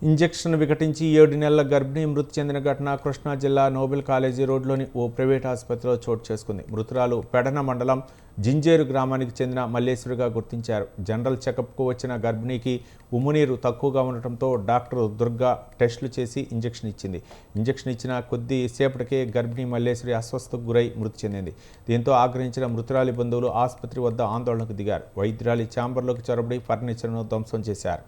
Injection వికటించి 7 నెలల గర్భిణి మృతి చెందిన ఘటన కృష్ణా జిల్లా నోబెల్ కాలేజీ రోడ్లోని ఓ ప్రైవేట్ ఆసుపత్రిలో చోటు చేసుకుంది. మృతురాలు పెడన మండలం జింజేరు గ్రామానికి చెందిన మల్లేశ్వరిగా గుర్తించారు. జనరల్ చెకప్కు వచ్చిన గర్భిణికి ఉమ్మునీరు తక్కువగా ఉండటంతో డాక్టర్ దుర్గా టెస్టులు చేసి ఇంజెక్షన్ ఇచ్చింది. ఇంజెక్షన్ ఇచ్చిన కొద్ది సేపటికే గర్భిణి మల్లేశ్వరి అస్వస్థతకు గురై మృతి చెందింది. దీంతో ఆగ్రహించిన మృతురాలి బంధువులు ఆసుపత్రి వద్ద ఆందోళనకు దిగారు. వైద్యురాలి ఛాంబర్లోకి చొరబడి ఫర్నిచర్ను ధ్వంసం చేశారు.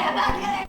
मैं